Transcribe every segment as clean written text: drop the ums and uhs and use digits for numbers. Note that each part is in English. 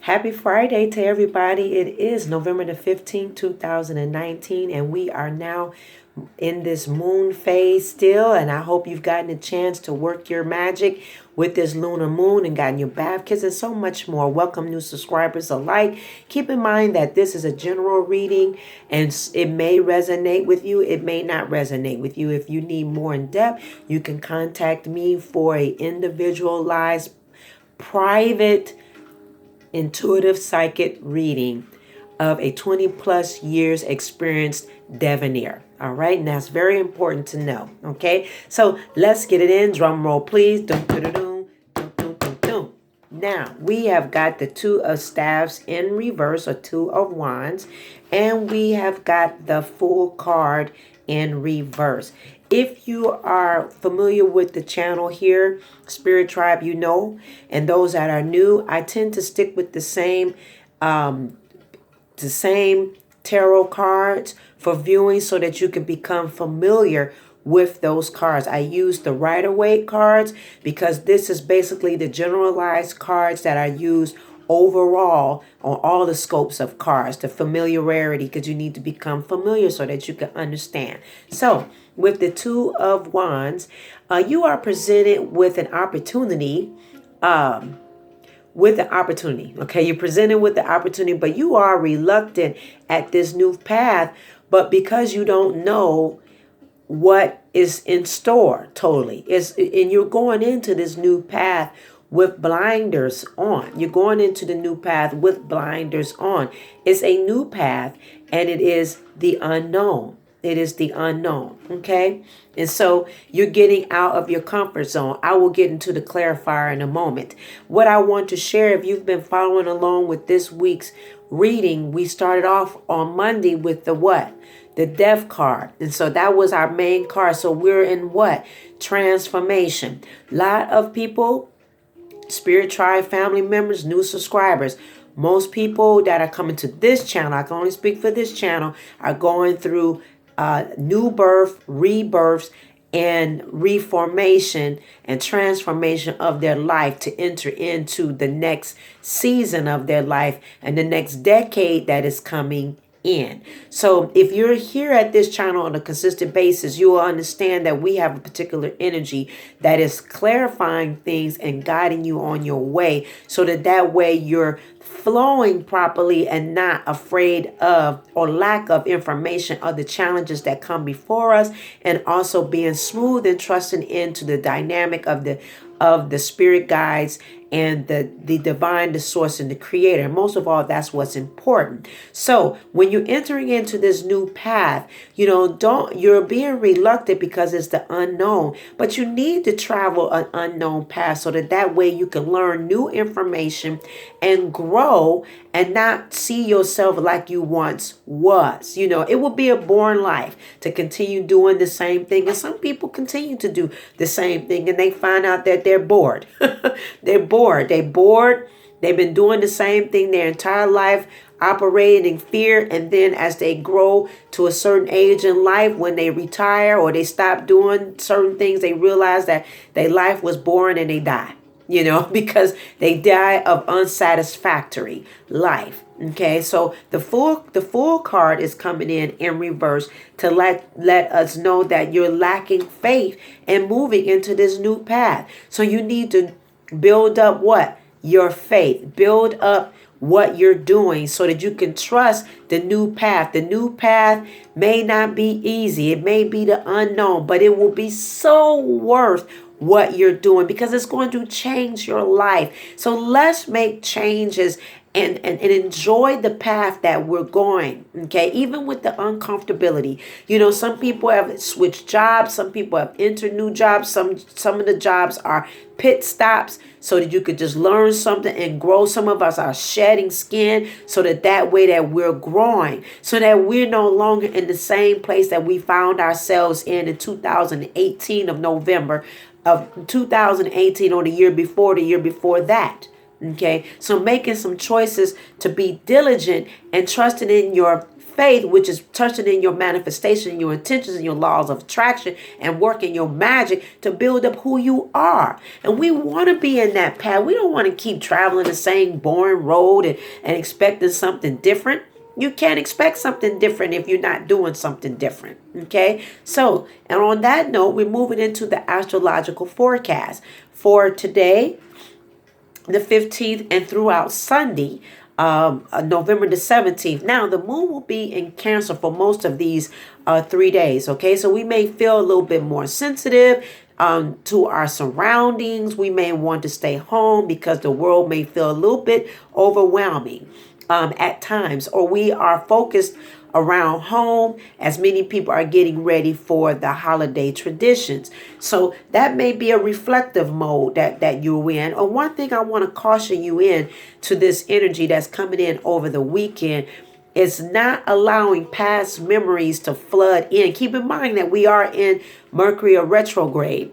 Happy Friday to everybody. It is November the 15th, 2019, and we are now in this moon phase still. And I hope you've gotten a chance to work your magic with this lunar moon and gotten your bath kits and so much more. Welcome new subscribers alike. Keep in mind that this is a general reading and it may resonate with you. It may not resonate with you. If you need more in depth, you can contact me for a individualized private intuitive psychic reading of a 20 plus years experienced diviner. All right, and that's very important to know. Okay, so let's get it in. Drum roll, please. Dum, dum, dum, dum, dum, dum, dum, dum. Now we have got the Two of Staves in reverse, or Two of Wands, and we have got the Fool card in reverse. If you are familiar with the channel here, Spirit Tribe, you know, and those that are new, I tend to stick with the same tarot cards for viewing so that you can become familiar with those cards. I use the Rider-Waite cards because this is basically the generalized cards that are used overall on all the scopes of cards, the familiarity, because you need to become familiar so that you can understand. So with the Two of Wands, you are presented with an opportunity. Okay, you're presented with the opportunity, but you are reluctant at this new path, but because you don't know what is in store totally. And you're going into this new path with blinders on. You're going into the new path with blinders on. It's a new path and it is the unknown. It is the unknown, okay? And so you're getting out of your comfort zone. I will get into the clarifier in a moment. What I want to share, if you've been following along with this week's reading, we started off on Monday with the what? The Death card. And so that was our main card. So we're in what? Transformation. A lot of people, Spirit Tribe family members, new subscribers, most people that are coming to this channel, I can only speak for this channel, are going through new birth, rebirths, and reformation and transformation of their life to enter into the next season of their life and the next decade that is coming in. So if you're here at this channel on a consistent basis, you will understand that we have a particular energy that is clarifying things and guiding you on your way so that way you're flowing properly and not afraid of or lack of information of the challenges that come before us, and also being smooth and trusting into the dynamic of the spirit guides and the divine, the source, and the creator. Most of all, that's what's important. So when you're entering into this new path, you're being reluctant because it's the unknown, but you need to travel an unknown path so that way you can learn new information and grow and not see yourself like you once was. It will be a boring life to continue doing the same thing. And some people continue to do the same thing and they find out that they're bored. They're bored. They've been doing the same thing their entire life, operating in fear. And then as they grow to a certain age in life, when they retire or they stop doing certain things, they realize that their life was boring and they die. Because they die of unsatisfactory life. Okay, so the fool card is coming in reverse to let us know that you're lacking faith and moving into this new path. So you need to build up what? Your faith. Build up what you're doing so that you can trust the new path. The new path may not be easy. It may be the unknown, but it will be so worth what you're doing because it's going to change your life. So let's make changes and enjoy the path that we're going. Okay, even with the uncomfortability. Some people have switched jobs, some people have entered new jobs, some of the jobs are pit stops so that you could just learn something and grow. Some of us are shedding skin so that way that we're growing, so that we're no longer in the same place that we found ourselves in 2018 of November of 2018 or the year before that. Okay, so making some choices to be diligent and trusting in your faith, which is touching in your manifestation, your intentions, and your laws of attraction, and working your magic to build up who you are. And we want to be in that path. We don't want to keep traveling the same boring road and expecting something different. You can't expect something different if you're not doing something different. Okay. So, and on that note, we're moving into the astrological forecast for today, the 15th, and throughout Sunday, November the 17th. Now, the moon will be in Cancer for most of these 3 days. Okay. So we may feel a little bit more sensitive to our surroundings. We may want to stay home because the world may feel a little bit overwhelming at times, or we are focused around home as many people are getting ready for the holiday traditions. So that may be a reflective mode that you're in. And one thing I want to caution you in to this energy that's coming in over the weekend is not allowing past memories to flood in. Keep in mind that we are in Mercury retrograde.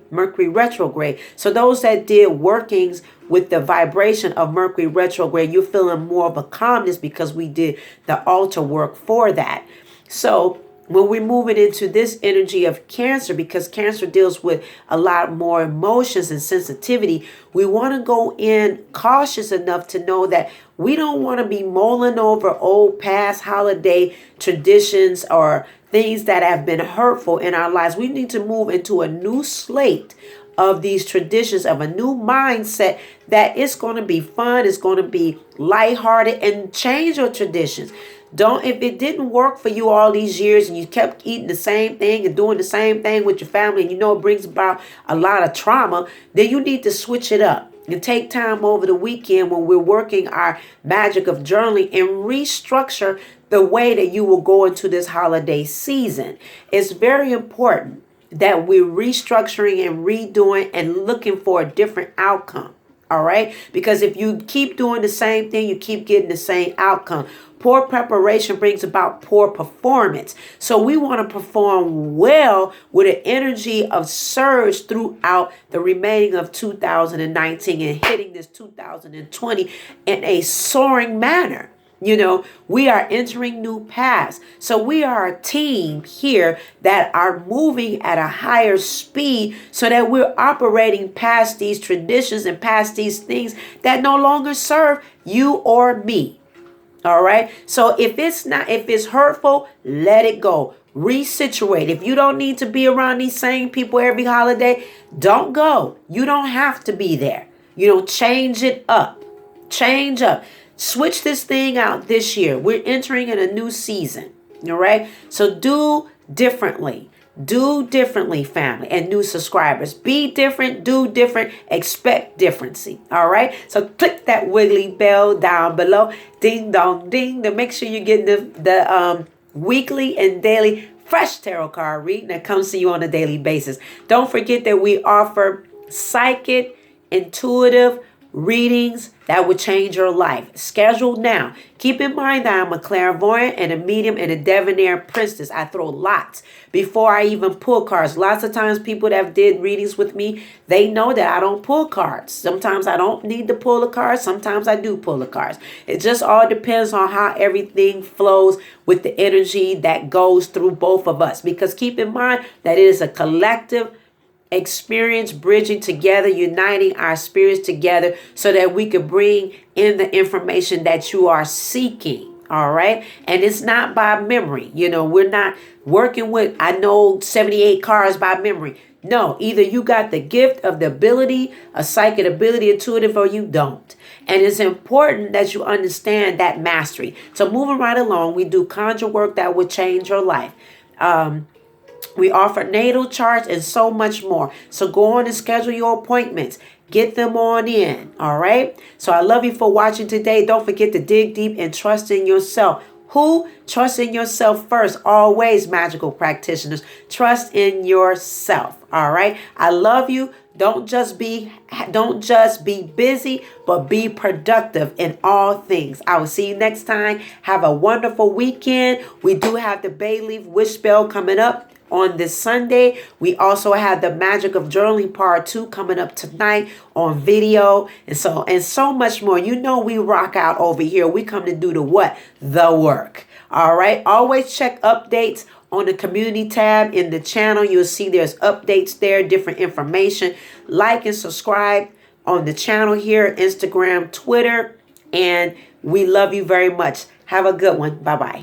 So those that did workings with the vibration of Mercury retrograde, you're feeling more of a calmness because we did the altar work for that. So when we're moving into this energy of Cancer, because Cancer deals with a lot more emotions and sensitivity, we want to go in cautious enough to know that we don't want to be mulling over old past holiday traditions or things that have been hurtful in our lives. We need to move into a new slate of these traditions, of a new mindset that it's going to be fun, it's going to be lighthearted, and change your traditions. Don't, if it didn't work for you all these years and you kept eating the same thing and doing the same thing with your family, and you know it brings about a lot of trauma, then you need to switch it up and take time over the weekend when we're working our magic of journaling and restructure the way that you will go into this holiday season. It's very important that we're restructuring and redoing and looking for a different outcome. All right. Because if you keep doing the same thing, you keep getting the same outcome. Poor preparation brings about poor performance. So we want to perform well with an energy of surge throughout the remaining of 2019 and hitting this 2020 in a soaring manner. You know, we are entering new paths. So we are a team here that are moving at a higher speed so that we're operating past these traditions and past these things that no longer serve you or me. All right. So if it's hurtful, let it go. Resituate. If you don't need to be around these same people every holiday, don't go. You don't have to be there. Change it up. Change up. Switch this thing out this year. We're entering in a new season. All right. So do differently. Do differently, family and new subscribers. Be different, do different, expect differency. All right. So click that wiggly bell down below. Ding dong ding, to make sure you get the weekly and daily fresh tarot card reading that comes to you on a daily basis. Don't forget that we offer psychic, intuitive readings that would change your life. Schedule now. Keep in mind that I'm a clairvoyant and a medium and a debonair priestess. I throw lots before I even pull cards. Lots of times people that have did readings with me, they know that I don't pull cards. Sometimes I don't need to pull the cards. Sometimes I do pull the cards. It just all depends on how everything flows with the energy that goes through both of us. Because keep in mind that it is a collective experience, bridging together, uniting our spirits together so that we could bring in the information that you are seeking. All right. And it's not by memory. We're not working with, I know 78 cards by memory. No, either you got the gift of the ability, a psychic ability, intuitive, or you don't. And it's important that you understand that mastery. So moving right along, we do conjure work that will change your life. We offer natal charts and so much more. So go on and schedule your appointments. Get them on in. All right. So I love you for watching today. Don't forget to dig deep and trust in yourself. Who? Trust in yourself first. Always, magical practitioners. Trust in yourself. All right. I love you. Don't just be busy, but be productive in all things. I will see you next time. Have a wonderful weekend. We do have the Bay Leaf Wish Spell coming up on this Sunday. We also have the Magic of Journaling Part 2 coming up tonight on video, and so much more. You know we rock out over here. We come to do the what? The work. All right. Always check updates on the community tab in the channel. You'll see there's updates there, different information. Like and subscribe on the channel here, Instagram, Twitter, and we love you very much. Have a good one. Bye-bye.